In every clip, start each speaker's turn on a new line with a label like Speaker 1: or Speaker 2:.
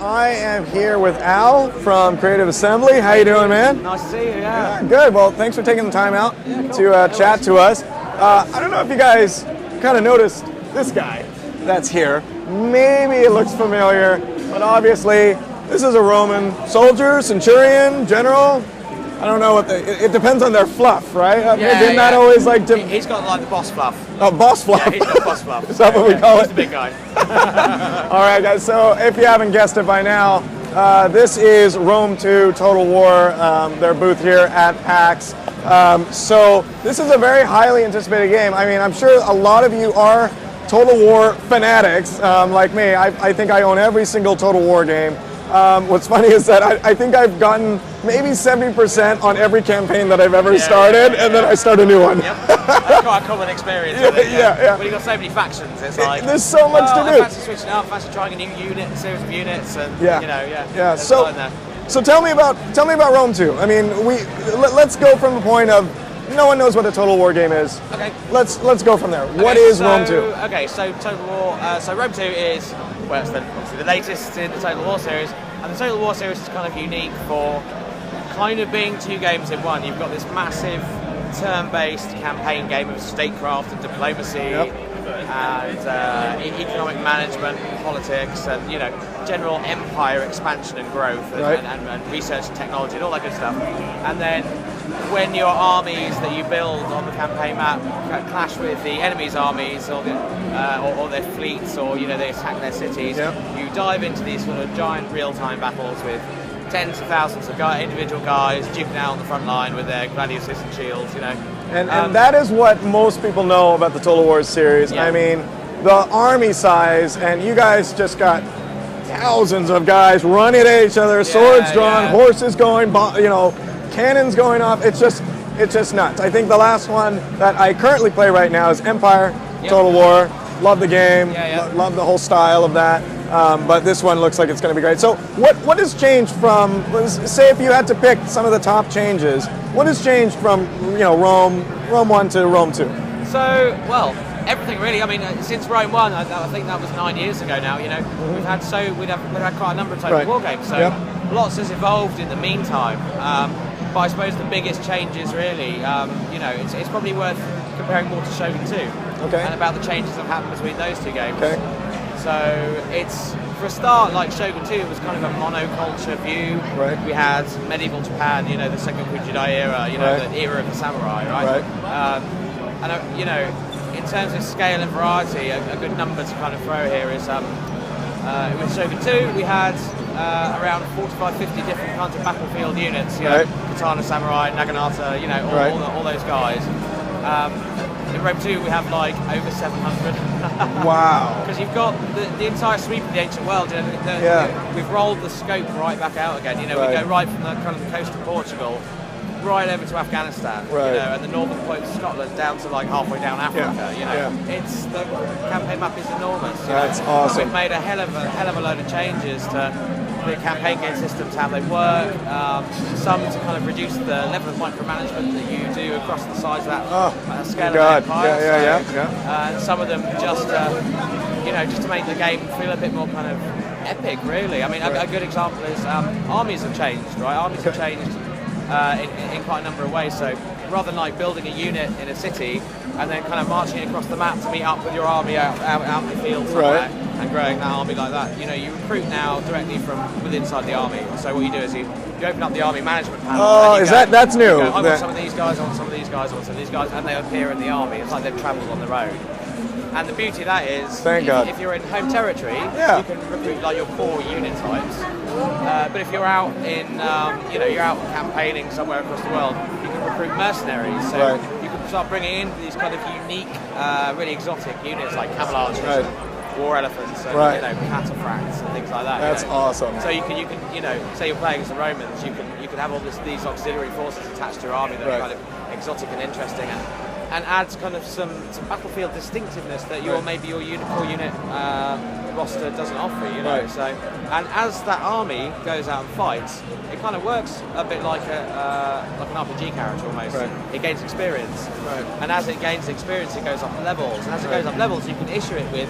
Speaker 1: I am here with Al from Creative Assembly. How you doing, man?
Speaker 2: Nice to see you, yeah.
Speaker 1: Good. Well, thanks for taking the time out to chat to us. I don't know if you guys kind of noticed this guy that's here. Maybe it looks familiar, but obviously this is a Roman soldier, centurion, general. I don't know what it depends on their fluff, right? Didn't that always like to...
Speaker 2: He's got like the boss fluff.
Speaker 1: Oh, boss fluff.
Speaker 2: Yeah, he's got boss fluff.
Speaker 1: Is that what we call it?
Speaker 2: He's the big guy.
Speaker 1: All right, guys, so if you haven't guessed it by now, this is Rome 2 Total War, their booth here at PAX. So this is a very highly anticipated game. I mean, I'm sure a lot of you are Total War fanatics like me. I think I own every single Total War game. What's funny is that I think I've gotten maybe 70% on every campaign that I've ever started, and then I start a new one.
Speaker 2: Yep. That's quite a common experience.
Speaker 1: Yeah.
Speaker 2: When you've got so many factions, it's like...
Speaker 1: There's so much to do.
Speaker 2: Fancy switching up, fancy trying a new unit, series of units, and
Speaker 1: So tell me about Rome 2. I mean, let's go from the point of no one knows what a Total War game is. Okay. Let's go from there. What is Rome 2?
Speaker 2: Okay, so Total War. So Rome 2 is it's obviously the latest in the Total War series, and the Total War series is kind of unique for kind of being two games in one. You've got this massive turn-based campaign game of statecraft and diplomacy, and economic management, politics, and general empire expansion and growth, and research and technology and all that good stuff. And then when your armies that you build on the campaign map clash with the enemy's armies or their fleets, or they attack their cities, you dive into these sort of giant real-time battles with tens of thousands of individual guys duking out on the front line with their gladiators and shields,
Speaker 1: And that is what most people know about the Total War series. I mean, the army size, and you guys just got thousands of guys running at each other, swords drawn, horses going, cannons going off. It's just nuts. I think the last one that I currently play right now is Empire Total War. Love the game. Love the whole style of that. But this one looks like it's going to be great. So what has changed from, say if you had to pick some of the top changes, what has changed from Rome 1 to Rome 2?
Speaker 2: So, well, everything really. I mean, since Rome 1, I think that was 9 years ago now, we've had quite a number of Total War games. So lots has evolved in the meantime. But I suppose the biggest changes really, it's probably worth comparing more to Shogun 2. And about the changes that have happened between those two games. So it's, for a start, like Shogun 2, it was kind of a monoculture view. We had medieval Japan, the Second Kujidai era, the era of the samurai, in terms of scale and variety, a good number to kind of throw here is with Shogun 2 we had around 45-50 different kinds of battlefield units, Katana Samurai, Naginata, all those guys. In Rome 2 we have like over 700.
Speaker 1: Wow.
Speaker 2: Because you've got the entire sweep of the ancient world. We've rolled the scope right back out again. We go right from the kind of the coast of Portugal right over to Afghanistan, and the northern point of Scotland down to like halfway down Africa. It's the campaign map is enormous.
Speaker 1: That's awesome.
Speaker 2: We've made a hell of a load of changes to the campaign game systems, how they work. Some to kind of reduce the level of micromanagement that you do across the size of that scale of the empire. And some of them just to make the game feel a bit more kind of epic, really. I mean, a good example is armies have changed, right? Armies have changed in quite a number of ways. So rather than like building a unit in a city and then kind of marching across the map to meet up with your army out in the field somewhere and growing that army like that, you recruit now directly from within inside the army. So what you do is you open up the army management panel.
Speaker 1: Oh, that's new?
Speaker 2: I want some of these guys, I want some of these guys, I want some of these guys, and they appear in the army. It's like they've travelled on the road. And the beauty of that is, if you're in home territory, you can recruit like your core unit types. But if you're out in, you're out campaigning somewhere across the world, you can recruit mercenaries. So you can start bringing in these kind of unique, really exotic units like camel archers, war elephants, and cataphracts and things like that.
Speaker 1: That's awesome.
Speaker 2: So you can, say you're playing as the Romans, you can have all these auxiliary forces attached to your army that are kind of exotic and interesting, and adds kind of some battlefield distinctiveness that maybe your core unit roster doesn't offer, So, and as that army goes out and fights, it kind of works a bit like an RPG character almost. It gains experience, and as it gains experience, it goes up levels, and as it goes up levels, you can issue it with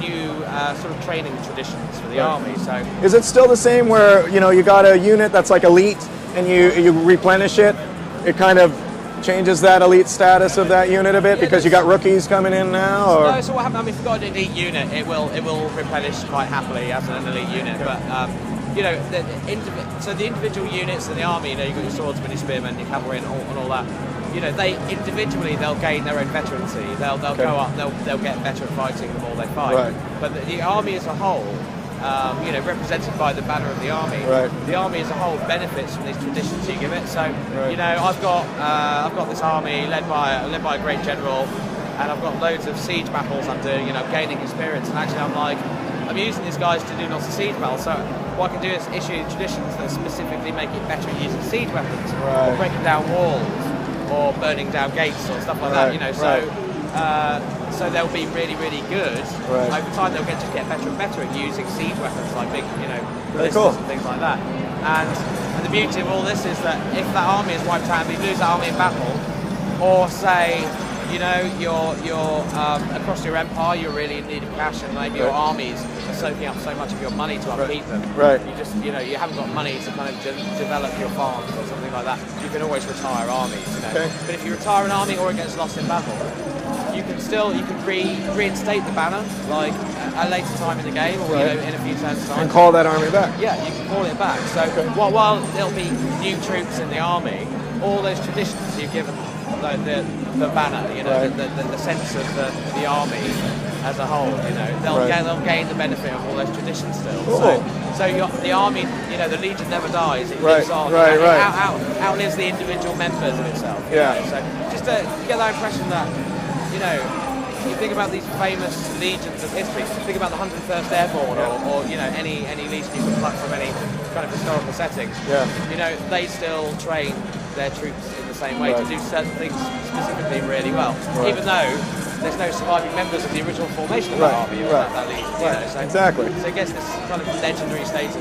Speaker 2: new sort of training traditions for the army. So
Speaker 1: is it still the same where you got a unit that's like elite and you replenish it? It kind of changes that elite status of that unit a bit because you got rookies coming in now? Or?
Speaker 2: No, so what happens, if you've got an elite unit, it will replenish quite happily as an elite unit. But so the individual units in the army, you've got your swordsmen, your spearmen, your cavalry, and all that. They individually they'll gain their own veterancy. They'll go up. They'll get better at fighting the more they fight.
Speaker 1: Right.
Speaker 2: But the army as a whole, represented by the banner of the army, the army as a whole benefits from these traditions you give it. So I've got this army led by a great general, and I've got loads of siege battles I'm doing. Gaining experience, and actually I'm using these guys to do lots of siege battles. So what I can do is issue traditions that specifically make it better at using siege weapons, or breaking down walls, or burning down gates, or stuff like that. So they'll be really, really good. Over time, they'll just get better and better at using siege weapons, like big, ballistas and things like that. And the beauty of all this is that if that army is wiped out and we lose that army in battle, or say, you're across your empire, you're really in need of cash, and maybe your armies are soaking up so much of your money to upkeep them. You just, you haven't got money to kind of develop your farms or something like that. You can always retire armies. But if you retire an army or it gets lost in battle, you can reinstate the banner like at a later time in the game, or in a few turns time,
Speaker 1: and call that army back.
Speaker 2: Yeah, you can call it back. So while there'll be new troops in the army, all those traditions you've given the banner, the sense of the army as a whole, they'll gain the benefit of all those traditions still.
Speaker 1: Cool.
Speaker 2: So the army, the Legion never dies. It lives on. It outlives the individual members of itself. So just to get that impression that, you think about these famous legions of history. Think about the 101st Airborne, or any legion you can pluck from any kind of historical setting. They still train their troops in the same way to do certain things specifically really well, even though there's no surviving members of the original formation of that army or that legion. So,
Speaker 1: exactly.
Speaker 2: So it gets this kind of legendary status.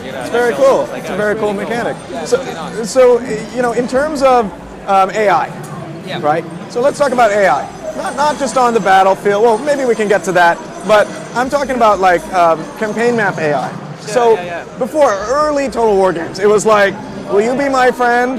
Speaker 1: It's very cool. It's a very cool mechanic.
Speaker 2: Yeah,
Speaker 1: so,
Speaker 2: really nice.
Speaker 1: So in terms of AI, right? So let's talk about AI. Not just on the battlefield. Well, maybe we can get to that. But I'm talking about like campaign map AI. Before early Total War games, it was like, will you be my friend?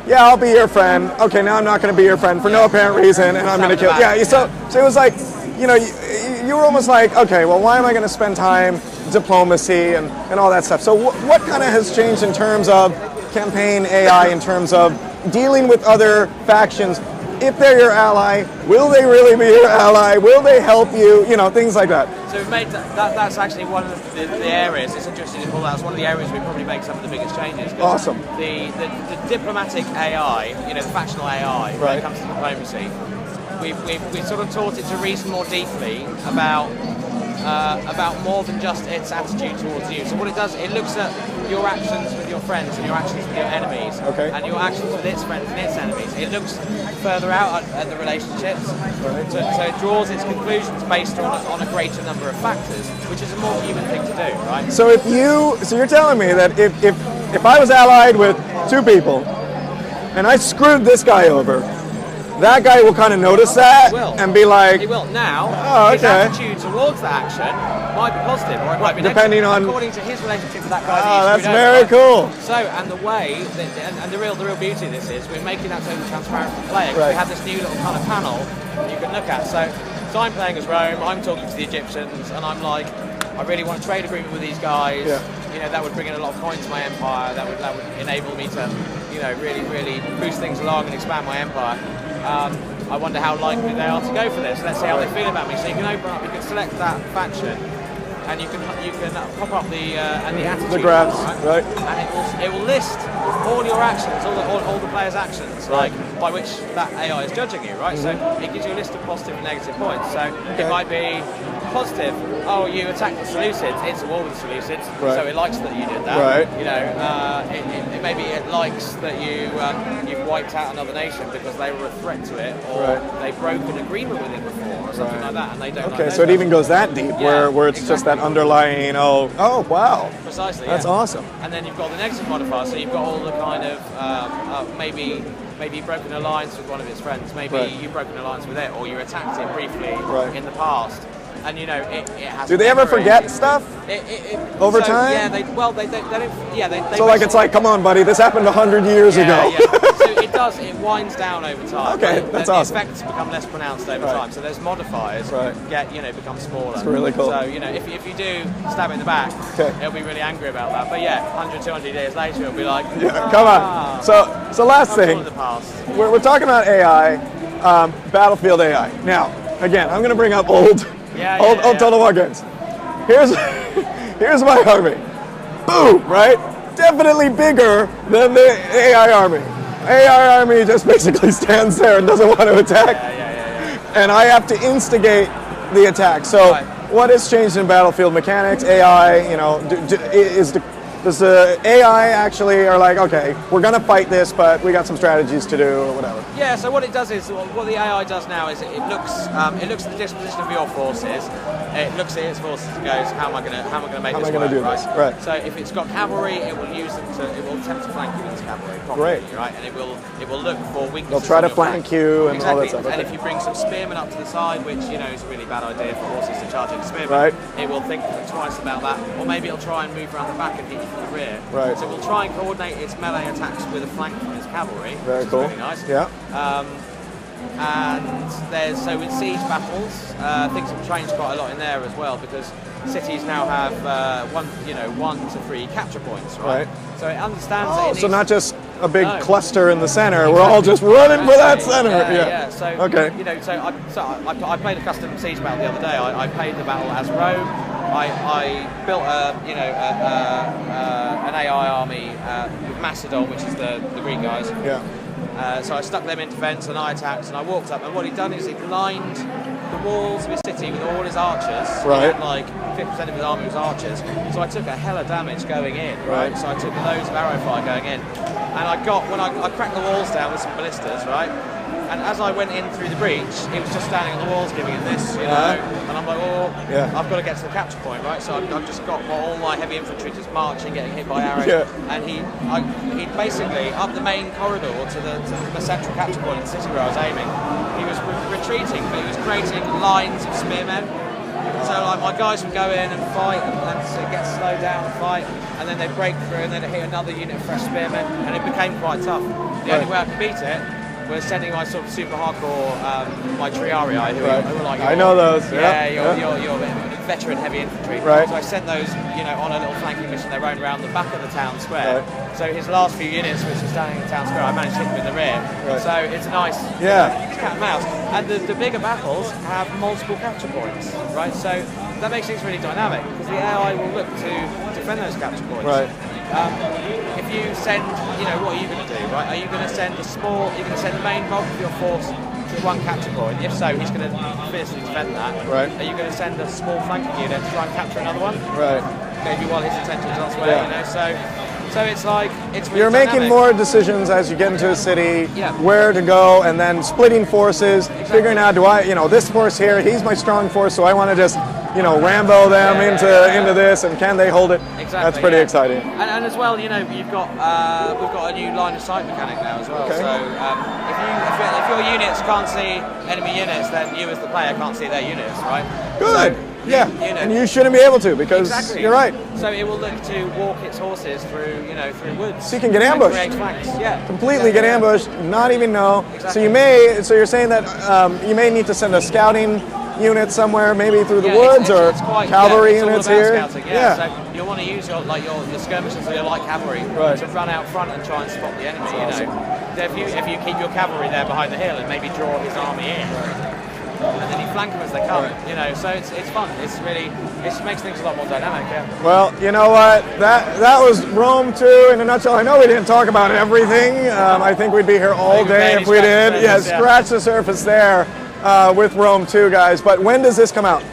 Speaker 1: Yeah, I'll be your friend. Okay, now I'm not going to be your friend for no apparent reason, and I'm going to kill. So it was like, you were almost like, okay, well, why am I going to spend time diplomacy and all that stuff? So what kind of has changed in terms of campaign AI, in terms of dealing with other factions? If they're your ally, will they really be your ally? Will they help you? Things like that.
Speaker 2: So we've made that's actually one of the areas. It's interesting to pull out. It's one of the areas we probably make some of the biggest changes.
Speaker 1: Awesome.
Speaker 2: The diplomatic AI, the factional AI, when it comes to diplomacy, we've sort of taught it to reason more deeply about more than just its attitude towards you. So what it does, it looks at your actions with your friends and your actions with your enemies, and your actions with its friends and its enemies. It looks further out at the relationships, so it draws its conclusions based on a greater number of factors, which is a more human thing to do, right?
Speaker 1: So you're telling me that if I was allied with two people, and I screwed this guy over, that guy will kind of notice that and be like...
Speaker 2: He will. Now, his attitude towards the action might be positive or it might be
Speaker 1: depending
Speaker 2: negative,
Speaker 1: on...
Speaker 2: according to his relationship with that guy.
Speaker 1: That's very cool.
Speaker 2: So, and the way, and the real beauty of this is, we're making that totally transparent to the player. We have this new little kind of panel you can look at. So I'm playing as Rome, I'm talking to the Egyptians, and I'm like, I really want a trade agreement with these guys. That would bring in a lot of coins to my empire. That would enable me to, really boost things along and expand my empire. I wonder how likely they are to go for this. Let's see how they feel about me. So you can open up, you can select that faction, and you can pop up the attitude,
Speaker 1: the graphs, right?
Speaker 2: And it will list all your actions, all the players' actions, like by which that AI is judging you, right? So it gives you a list of positive and negative points. So it might be positive. Oh, you attacked the Seleucids. It's a war with the Seleucids, so it likes that you did that. Maybe it likes that you've wiped out another nation because they were a threat to it, or they broke an agreement with it before, or something like that, and they don't.
Speaker 1: Okay, so it even goes that deep, where it's just that underlying. Oh, wow.
Speaker 2: Precisely.
Speaker 1: That's awesome.
Speaker 2: And then you've got the negative modifier. So you've got all the kind of maybe you've broken an alliance with one of its friends. Maybe you've broken an alliance with it, or you attacked it briefly in the past. and you know it has.
Speaker 1: Do they ever forget stuff? Over time?
Speaker 2: Yeah, they don't. Yeah, they
Speaker 1: so like it's like, come on, buddy, this happened 100 years ago.
Speaker 2: So it does. It winds down over time.
Speaker 1: Okay, that's awesome.
Speaker 2: The effects become less pronounced over time. So those modifiers become smaller.
Speaker 1: It's really cool.
Speaker 2: So you know, if you do stab it in the back, it'll be really angry about that. But yeah, 100, 200 years later, it'll be like,
Speaker 1: come on. So last thing,
Speaker 2: the past.
Speaker 1: We're talking about AI, Battlefield AI. Now, again, I'm going to bring up old Total War games. Here's my army. Boom, right? Definitely bigger than the AI army. AI army just basically stands there and doesn't want to attack. And I have to instigate the attack. So what has changed in Battlefield mechanics, AI, you know, does the AI actually are like, okay, we're going to fight this, but we got some strategies to do or whatever?
Speaker 2: Yeah, so what it does is, what the AI does now is it looks at the disposition of your forces, it looks at its forces and goes, how am I going to make this work, right? So if it's got cavalry, it will use them it will attempt to flank you with its cavalry properly, right? And it will look for weaknesses.
Speaker 1: They'll try to flank you and all that stuff.
Speaker 2: And if you bring some spearmen up to the side, which you know is a really bad idea for horses to charge into spearmen, it will think twice about that, or maybe it'll try and move around the back and hit you from the rear. So it will try and coordinate its melee attacks with a flank from its cavalry. Very cool. Really nice.
Speaker 1: Yeah.
Speaker 2: And so in siege battles, things have changed quite a lot in there as well, because cities now have 1 to 3 capture points, right? So it understands that it needs,
Speaker 1: so not just a big cluster in the center. We're all just running for that center.
Speaker 2: So you know, I played a custom siege battle the other day. I played the battle as Rome. I built an AI army with Macedon, which is the Greek guys. So I stuck them in defence and I attacked and I walked up, and what he'd done is he'd lined the walls of his city with all his archers. He had like 50% of his army was archers. So I took a hell of damage going in, right? So I took loads of arrow fire going in. And when I cracked the walls down with some ballistas, right? And as I went in through the breach, he was just standing on the walls giving it this, you know. And I'm like, I've got to get to the capture point, right? So I've just got all my heavy infantry just marching, getting hit by arrows. And he basically, up the main corridor to the central capture point in the city where I was aiming, he was retreating, but he was creating lines of spearmen. So like my guys would go in and fight and get slowed down and fight, and then they'd break through and then they'd hit another unit of fresh spearmen, and it became quite tough. The only way I could beat it was sending my sort of super hardcore, my Triarii, who are like
Speaker 1: I know those.
Speaker 2: Your veteran heavy infantry. So I sent those, you know, on a little flanking mission. They rode around the back of the town square. So his last few units, which were standing in the town square, I managed to hit them in the rear. So it's nice. Cat and mouse. And the bigger battles have multiple capture points, right? So that makes things really dynamic, because the AI will look to defend those capture points. If you send, you know, what are you going to do, right? Are you going to send are you going to send the main bulk of your force to one capture point? If so, he's going to fiercely defend that. Are you going to send a small flanking unit to try and capture another one? Maybe while his attention is elsewhere, you know, so it's like, it's really
Speaker 1: You're
Speaker 2: dynamic.
Speaker 1: making more decisions as you get into a city, where to go, and then splitting forces, figuring out, this force here, he's my strong force, so I want to just, Rambo them into this, and can they hold it? That's pretty exciting.
Speaker 2: And as well, you know, we've got a new line of sight mechanic now as well. So if your units can't see enemy units, then you as the player can't see their units, right?
Speaker 1: Good.
Speaker 2: So,
Speaker 1: and you shouldn't be able to, because you're right.
Speaker 2: So it will look to walk its horses through, through woods.
Speaker 1: So you can get ambushed. Completely get ambushed, not even know. So you're saying that you may need to send a scouting unit somewhere, maybe through the woods, or cavalry units here.
Speaker 2: Scouting, so you'll want to use your skirmishers or your light cavalry to run out front and try and spot the enemy. If you keep your cavalry there behind the hill and maybe draw his army in. And then you flank them as they come, so it's fun. It makes things a lot more dynamic,
Speaker 1: Well, you know what, that was Rome 2 in a nutshell. I know we didn't talk about everything. I think we'd be here all day if we did. Scratch the surface there with Rome 2, guys. But when does this come out?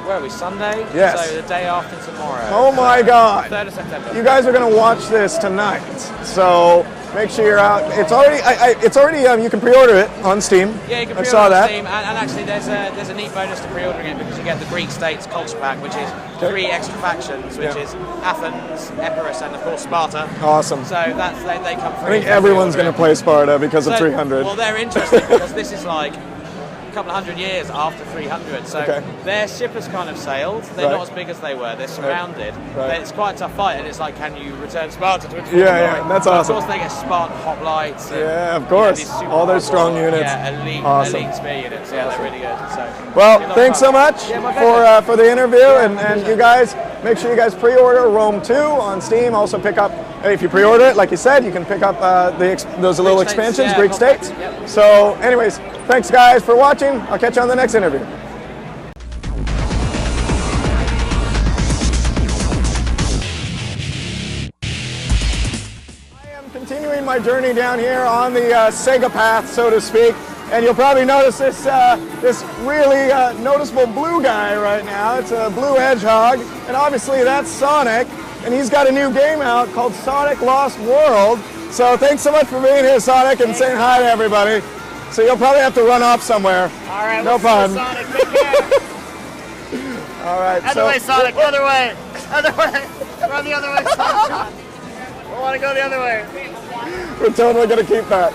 Speaker 2: Where are we, Sunday?
Speaker 1: Yes.
Speaker 2: So the day after tomorrow.
Speaker 1: Oh my God.
Speaker 2: 3rd of September.
Speaker 1: You guys are going to watch this tonight, so make sure you're out. It's already. You can pre-order it on Steam.
Speaker 2: Yeah, you can pre-order
Speaker 1: it on
Speaker 2: Steam, and actually there's a neat bonus to pre-ordering it, because you get the Greek States culture pack, which is 3 extra factions, which is Athens, Epirus, and of course Sparta.
Speaker 1: Awesome.
Speaker 2: So they come through.
Speaker 1: I think everyone's going to play Sparta because of 300.
Speaker 2: Well, they're interesting because this is like, couple of hundred years after 300, so their ship has kind of sailed. They're not as big as they were. They're surrounded. But it's quite a tough fight, and it's like, can you return Sparta to its former glory?
Speaker 1: That's awesome.
Speaker 2: Of course, they get Spartan hoplites.
Speaker 1: Yeah, of course. All their strong units.
Speaker 2: Yeah, elite spear units. Yeah, they're really good. So,
Speaker 1: well, thanks so much for the interview, and you guys, make sure you guys pre-order Rome 2 on Steam. Also pick up, if you pre-order it, like you said, you can pick up those little expansions, Greek States. So anyways, thanks guys for watching. I'll catch you on the next interview. I am continuing my journey down here on the Sega path, so to speak. And you'll probably notice this this really noticeable blue guy right now. It's a blue hedgehog, and obviously that's Sonic. And he's got a new game out called Sonic Lost World. So thanks so much for being here, Sonic, and saying hi to everybody. So you'll probably have to run off somewhere.
Speaker 3: All right,
Speaker 1: no problem.
Speaker 3: Sonic, take care.
Speaker 1: All right.
Speaker 3: Other way, Sonic. Other way. Other way. Run the other way, Sonic. I want to go the other way.
Speaker 1: We're totally gonna keep that.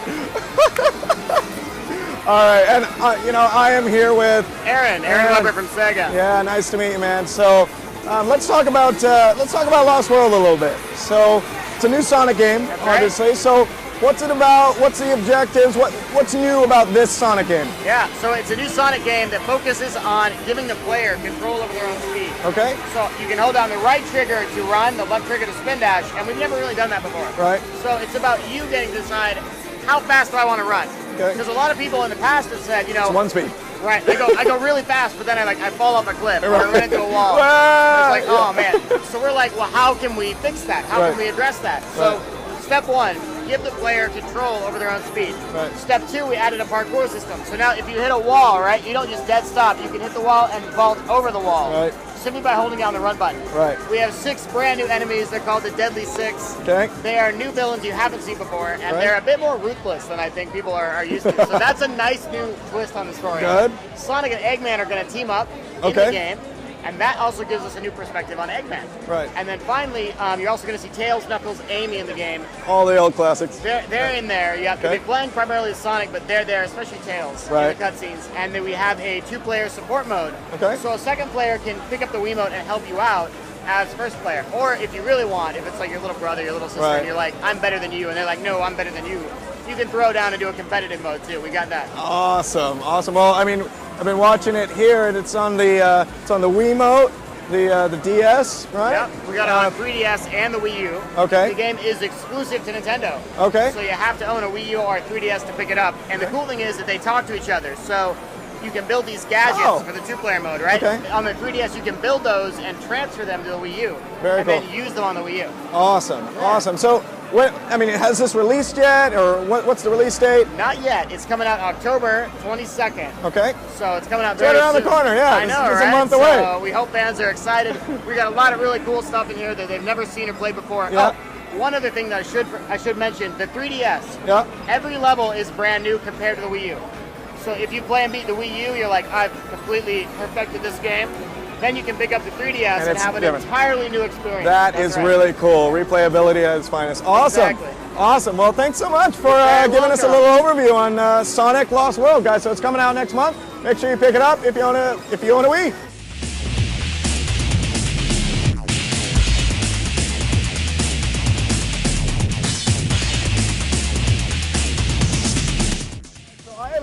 Speaker 1: All right, and you know, I am here with
Speaker 3: Aaron Weber from Sega.
Speaker 1: Yeah, nice to meet you, man. So let's talk about Lost World a little bit. So it's a new Sonic game, obviously. So what's it about? What's the objectives? What's new about this Sonic game?
Speaker 3: Yeah, so it's a new Sonic game that focuses on giving the player control over their own speed.
Speaker 1: Okay.
Speaker 3: So you can hold down the right trigger to run, the left trigger to spin dash, and we've never really done that before.
Speaker 1: Right.
Speaker 3: So it's about you getting to decide how fast do I want to run.
Speaker 1: Okay.
Speaker 3: Because a lot of people in the past have said, you know,
Speaker 1: it's one speed.
Speaker 3: Right, I go really fast, but then I fall off a cliff or I run into a wall. It's like, oh man. So we're like, well, how can we fix that? How can we address that? So step one, give the player control over their own speed.
Speaker 1: Right.
Speaker 3: Step two, we added a parkour system. So now if you hit a wall, right, you don't just dead stop. You can hit the wall and vault over the wall.
Speaker 1: Right.
Speaker 3: Simply by holding down the run button.
Speaker 1: Right.
Speaker 3: We have 6 brand new enemies. They're called the Deadly Six.
Speaker 1: Okay.
Speaker 3: They are new villains you haven't seen before, and they're a bit more ruthless than I think people are used to. So that's a nice new twist on the story.
Speaker 1: Good.
Speaker 3: Sonic and Eggman are going to team up in the game, and that also gives us a new perspective on Eggman.
Speaker 1: Right.
Speaker 3: And then finally, you're also going to see Tails, Knuckles, Amy in the game.
Speaker 1: All the old classics.
Speaker 3: They're in there. You have to be playing primarily as Sonic, but they're there, especially Tails in the cutscenes. And then we have a 2-player support mode.
Speaker 1: Okay.
Speaker 3: So a second player can pick up the Wiimote and help you out as first player. Or if you really want, if it's like your little brother, your little sister, and you're like, I'm better than you, and they're like, no, I'm better than you. You can throw down and do a competitive mode too. We got that.
Speaker 1: Awesome, awesome. Well, I mean, I've been watching it here, and it's on the Wiimote. The DS, right?
Speaker 3: Yeah, we got it on 3DS and the Wii U.
Speaker 1: Okay.
Speaker 3: The game is exclusive to Nintendo.
Speaker 1: Okay.
Speaker 3: So you have to own a Wii U or a 3DS to pick it up. And the cool thing is that they talk to each other. So you can build these gadgets for the 2-player mode, right?
Speaker 1: Okay.
Speaker 3: On the 3DS, you can build those and transfer them to the Wii U.
Speaker 1: Very cool.
Speaker 3: And then use them on the Wii U.
Speaker 1: Awesome, awesome. So, has this released yet, or what's the release date?
Speaker 3: Not yet. It's coming out October 22nd.
Speaker 1: Okay.
Speaker 3: So it's coming out
Speaker 1: very soon. Right around the corner, yeah.
Speaker 3: I know,
Speaker 1: it's
Speaker 3: right?
Speaker 1: a month away.
Speaker 3: So we hope fans are excited. We got a lot of really cool stuff in here that they've never seen or played before.
Speaker 1: Yeah.
Speaker 3: Oh, one other thing that I should mention, the 3DS.
Speaker 1: Yeah.
Speaker 3: Every level is brand new compared to the Wii U. So if you play and beat the Wii U, you're like, I've completely perfected this game. Then you can pick up the 3DS and have an entirely new experience.
Speaker 1: That is really cool. Replayability at its finest. Awesome.
Speaker 3: Exactly.
Speaker 1: Awesome. Well, thanks so much for giving us a little overview on Sonic Lost World, guys. So it's coming out next month. Make sure you pick it up if you own a Wii.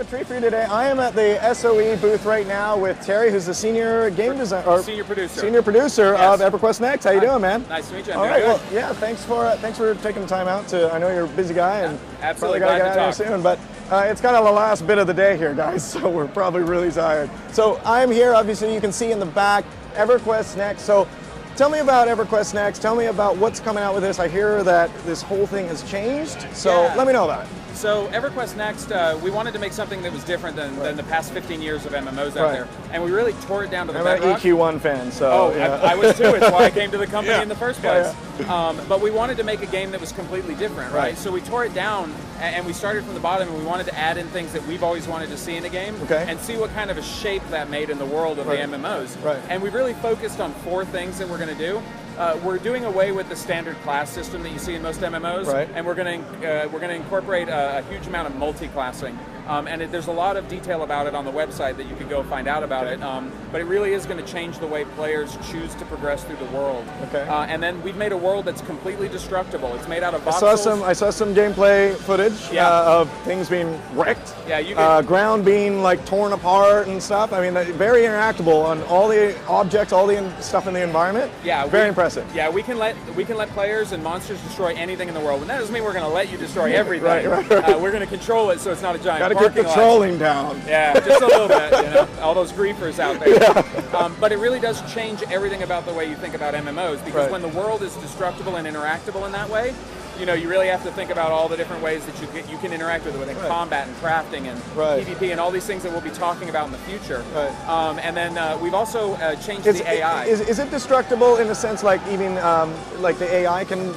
Speaker 1: Treat for you today. I am at the SOE booth right now with Terry, who's the senior game designer, or senior producer of EverQuest Next. How you doing, man?
Speaker 4: Nice to meet you.
Speaker 1: All right. Well, yeah. Thanks for taking the time out to. I know you're a busy guy and
Speaker 4: absolutely
Speaker 1: probably gotta get out of here soon, but it's kind of the last bit of the day here, guys. So we're probably really tired. So I'm here. Obviously, you can see in the back EverQuest Next. So tell me about EverQuest Next. Tell me about what's coming out with this. I hear that this whole thing has changed. So let me know about it.
Speaker 4: So EverQuest Next, we wanted to make something that was different than the past 15 years of MMOs out there, and we really tore it down to the bedrock.
Speaker 1: I'm an EQ1 fan, so
Speaker 4: I was too. It's why I came to the company in the first place. But we wanted to make a game that was completely different, right? So we tore it down, and we started from the bottom, and we wanted to add in things that we've always wanted to see in a game, and see what kind of a shape that made in the world of the MMOs. And we really focused on 4 things that we're going to do. We're doing away with the standard class system that you see in most MMOs, and we're going to incorporate a huge amount of multi-classing. There's a lot of detail about it on the website that you can go find out about it. But it really is going to change the way players choose to progress through the world. And then we've made a world that's completely destructible. It's made out of voxels.
Speaker 1: I saw some gameplay footage of things being wrecked.
Speaker 4: Yeah,
Speaker 1: ground being like torn apart and stuff. I mean, very interactable on all the objects, all the stuff in the environment.
Speaker 4: Yeah,
Speaker 1: very impressive.
Speaker 4: Yeah, we can let players and monsters destroy anything in the world, and that doesn't mean we're going to let you destroy everything.
Speaker 1: Right.
Speaker 4: We're going to control it so it's not a giant.
Speaker 1: Got to get the trolling down.
Speaker 4: Yeah, just a little bit. You know, all those griefers out there. Yeah. But it really does change everything about the way you think about MMOs, because when the world is destructible and interactable in that way, you know, you really have to think about all the different ways that you can interact with it, with combat and crafting and PvP and all these things that we'll be talking about in the future. And then we've also changed the AI.
Speaker 1: Is it destructible in the sense like even like the AI can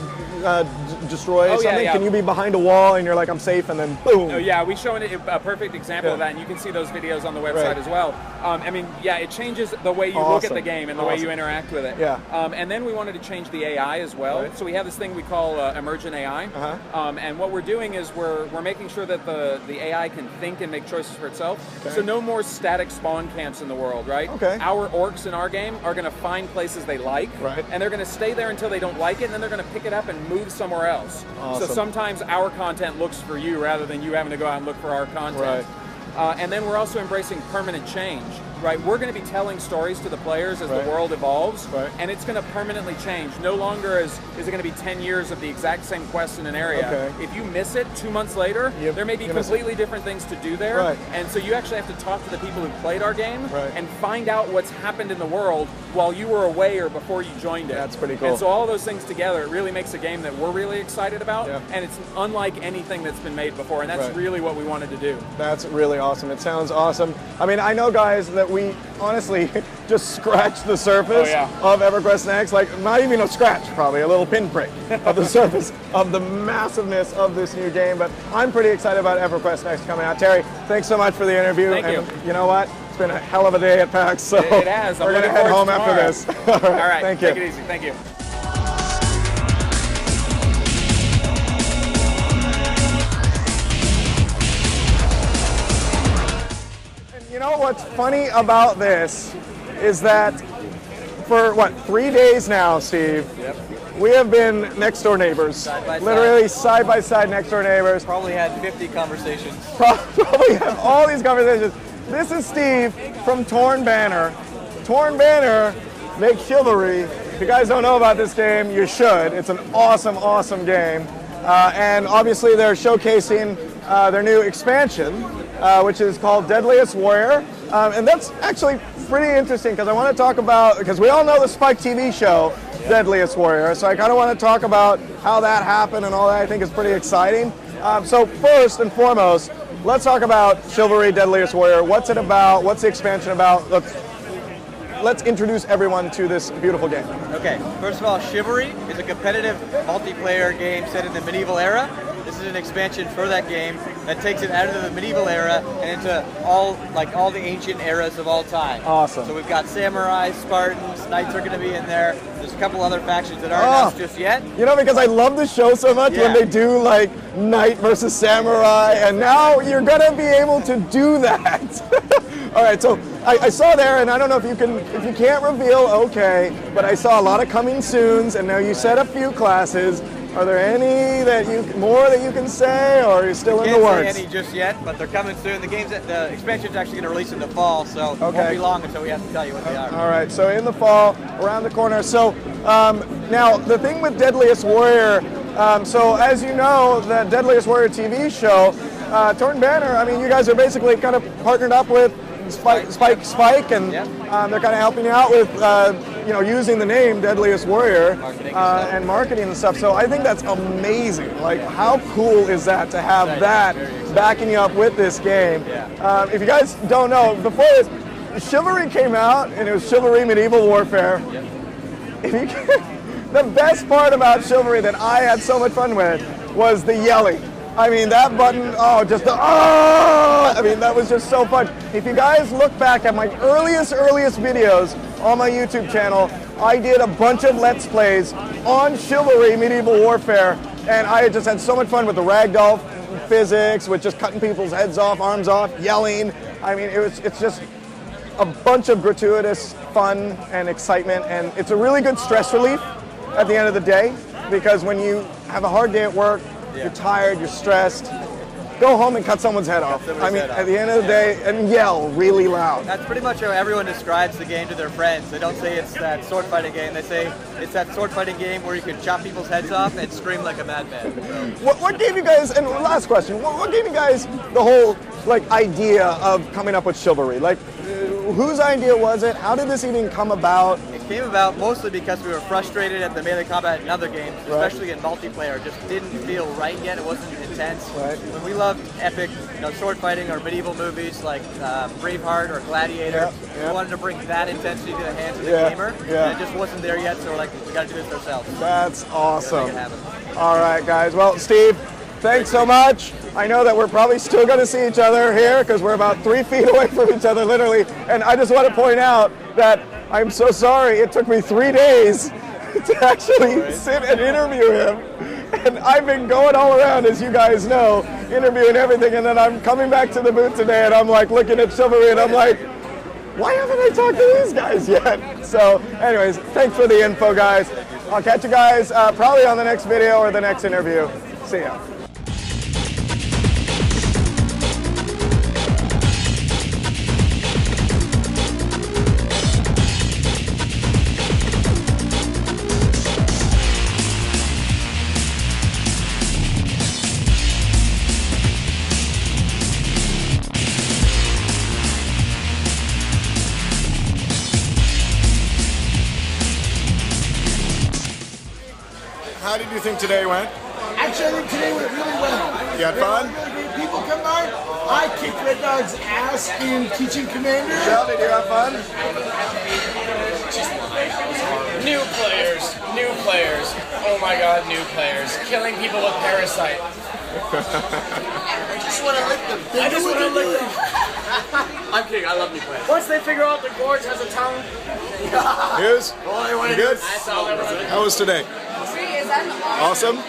Speaker 1: destroy something?
Speaker 4: Yeah.
Speaker 1: Can you be behind a wall and you're like, I'm safe, and then boom?
Speaker 4: Oh, yeah, we show a perfect example of that, and you can see those videos on the website as well. I mean, yeah, it changes the way you look at the game and the way you interact with it. And then we wanted to change the AI as well. So we have this thing we call emergent AI. And what we're doing is we're making sure that the AI can think and make choices for itself. So no more static spawn camps in the world, right? Our orcs in our game are going to find places they like, and they're going to stay there until they don't like it, and then they're going to pick it up and move somewhere else. So sometimes our content looks for you rather than you having to go out and look for our content. And then we're also embracing permanent change. We're going to be telling stories to the players as the world evolves, and it's going to permanently change. No longer is it going to be 10 years of the exact same quest in an area. If you miss it 2 months later, there may be completely different things to do there, and so you actually have to talk to the people who played our game and find out what's happened in the world while you were away or before you joined it.
Speaker 1: That's pretty cool.
Speaker 4: And so all of those things together, it really makes a game that we're really excited about, and it's unlike anything that's been made before, and that's really what we wanted to do.
Speaker 1: That's really awesome. It sounds awesome. I mean, I know, guys, that we honestly just scratched the surface of EverQuest Next, like not even a scratch, probably a little pinprick of the surface of the massiveness of this new game, but I'm pretty excited about EverQuest Next coming out. Terry, thanks so much for the interview.
Speaker 4: Thank you.
Speaker 1: You know what? It's been a hell of a day at PAX, so
Speaker 4: it has.
Speaker 1: we're going to head home after this.
Speaker 4: All right.
Speaker 1: Thank you.
Speaker 4: Take it easy. Thank you.
Speaker 1: You know what's funny about this is that for, 3 days now, Steve, we have been next door neighbors. Literally side by side next door neighbors.
Speaker 5: Probably had 50 conversations.
Speaker 1: Probably have all these conversations. This is Steve from Torn Banner. Torn Banner makes Chivalry. If you guys don't know about this game, you should. It's an awesome, awesome game. And obviously they're showcasing their new expansion, which is called Deadliest Warrior. And that's actually pretty interesting because I want to talk about, because we all know the Spike TV show, Deadliest Warrior. So I kind of want to talk about how that happened and all that. I think is pretty exciting. So first and foremost, let's talk about Chivalry Deadliest Warrior. What's it about? What's the expansion about? Let's introduce everyone to this beautiful game.
Speaker 5: Okay, first of all, Chivalry is a competitive multiplayer game set in the medieval era. This is an expansion for that game that takes it out of the medieval era and into all the ancient eras of all time.
Speaker 1: Awesome.
Speaker 5: So we've got samurai, Spartans, knights are going to be in there. There's a couple other factions that aren't announced just yet.
Speaker 1: You know, because I love the show so much when they do like knight versus samurai, and now you're going to be able to do that. All right, so I saw there, and I don't know if you can't reveal, okay, but I saw a lot of coming soons, and now you said a few classes. Are there any more that you can say, or are you still in the works?
Speaker 5: Can't say any just yet, but they're coming soon. The expansion's actually going to release in the fall, so it won't be long until we have to tell you what they are.
Speaker 1: All right, so in the fall, around the corner. So now the thing with Deadliest Warrior, so as you know, the Deadliest Warrior TV show, Torn Banner, I mean, you guys are basically kind of partnered up with Spike, and they're kind of helping you out with using the name Deadliest Warrior and marketing and stuff. So I think that's amazing. Like, how cool is that to have that backing you up with this game? If you guys don't know, before this, Chivalry came out, and it was Chivalry Medieval Warfare. The best part about Chivalry that I had so much fun with was the yelling. I mean, that button, I mean, that was just so fun. If you guys look back at my earliest videos on my YouTube channel, I did a bunch of Let's Plays on Chivalry Medieval Warfare, and I just had so much fun with the ragdoll physics with just cutting people's heads off, arms off, yelling. I mean, it's just a bunch of gratuitous fun and excitement, and it's a really good stress relief at the end of the day, because when you have a hard day at work, you're tired, you're stressed, go home and cut someone's head off. I mean, at the end of the day, and yell really loud.
Speaker 5: That's pretty much how everyone describes the game to their friends. They don't say it's that sword fighting game. They say it's that sword fighting game where you can chop people's heads off and scream like a madman.
Speaker 1: What gave you guys, and last question, what gave you guys the whole idea of coming up with Chivalry? Whose idea was it? How did this even come about?
Speaker 5: It came about mostly because we were frustrated at the melee combat in other games, especially in multiplayer. It just didn't feel right yet. It wasn't intense. When we loved epic, sword fighting or medieval movies like Braveheart or Gladiator, we wanted to bring that intensity to the hands of the gamer, and it just wasn't there yet. So we're like, we got to do this ourselves.
Speaker 1: That's awesome. All right, guys. Well, Steve, thanks so much. I know that we're probably still going to see each other here because we're about 3 feet away from each other, literally. And I just want to point out that I'm so sorry it took me 3 days to actually sit and interview him. And I've been going all around, as you guys know, interviewing everything. And then I'm coming back to the booth today and I'm looking at Chivalry and I'm like, why haven't I talked to these guys yet? So anyways, thanks for the info, guys. I'll catch you guys probably on the next video or the next interview. See ya. How did you think today went?
Speaker 6: Actually, I think today went really well.
Speaker 1: You had fun?
Speaker 6: Really great people come by. I kicked REDDOG's ass in teaching Commander.
Speaker 1: Michelle, did you have fun?
Speaker 7: New players. Oh my god, new players. Killing people with Parasite.
Speaker 6: I just want to lick them.
Speaker 7: I'm kidding, I love new players. Once they figure out the gorge has a tongue.
Speaker 1: Hughes? You good?
Speaker 7: That's all I want.
Speaker 1: How was today? Awesome?
Speaker 8: You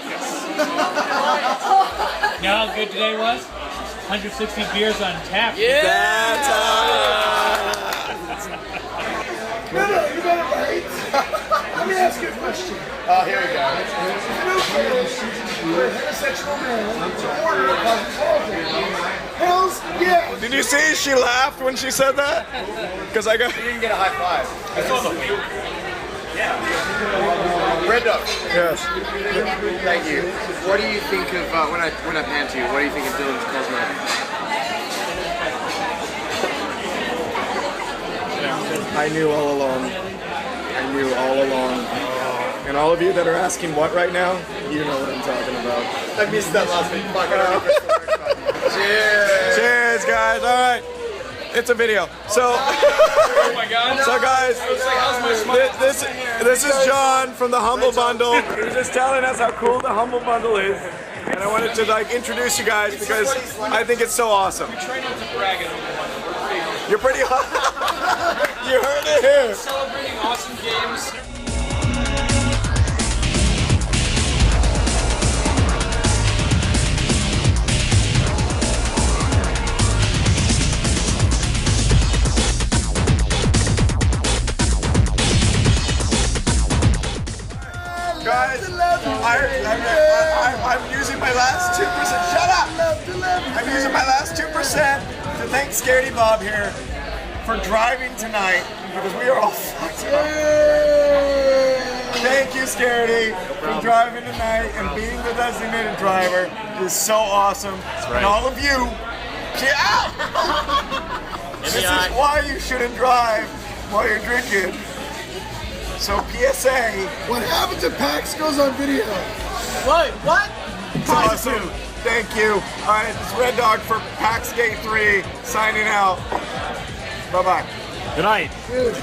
Speaker 8: know how good today was? 160 beers on tap.
Speaker 7: Yeah!
Speaker 1: That's
Speaker 6: No, you got it right. Let me ask you a question.
Speaker 1: Oh, here we go.
Speaker 6: No players for a heterosexual man to order a cosmopolitan. Hells yeah!
Speaker 1: Did you see she laughed when she said that? Because I got...
Speaker 3: You didn't get a high five.
Speaker 7: I saw the wheel.
Speaker 3: REDDOG.
Speaker 1: Yes.
Speaker 3: Thank you. What do you think of, when I pan to you, what do you think of Dylan's Cosmo?
Speaker 1: I knew all along. And all of you that are asking what right now, you know what I'm talking about.
Speaker 3: I missed that last week. Fuck it. Cheers.
Speaker 1: Cheers, guys. All right. It's a video. So,
Speaker 7: Oh my god.
Speaker 1: so guys, this is John from the Humble Bundle. He was just telling us how cool the Humble Bundle is. And I wanted to introduce you guys because I think it's so awesome.
Speaker 7: Try not to brag at all.
Speaker 1: You're pretty hot. You heard it here.
Speaker 7: Celebrating awesome games.
Speaker 1: Guys, I'm using my last 2%. Shut up! I'm using my last 2% to thank Scaredy Bob here for driving tonight because we are all fucked up. Thank you, Scaredy, for driving tonight and being the designated driver. It is so awesome. And all of you, get out! This is why you shouldn't drive while you're drinking. So PSA.
Speaker 6: What happened to PAX goes on video.
Speaker 7: What?
Speaker 1: It's awesome. Thank you. All right, it's REDDOG for PAX Gate 3 signing out. Bye-bye.
Speaker 8: Good night.
Speaker 6: Dude.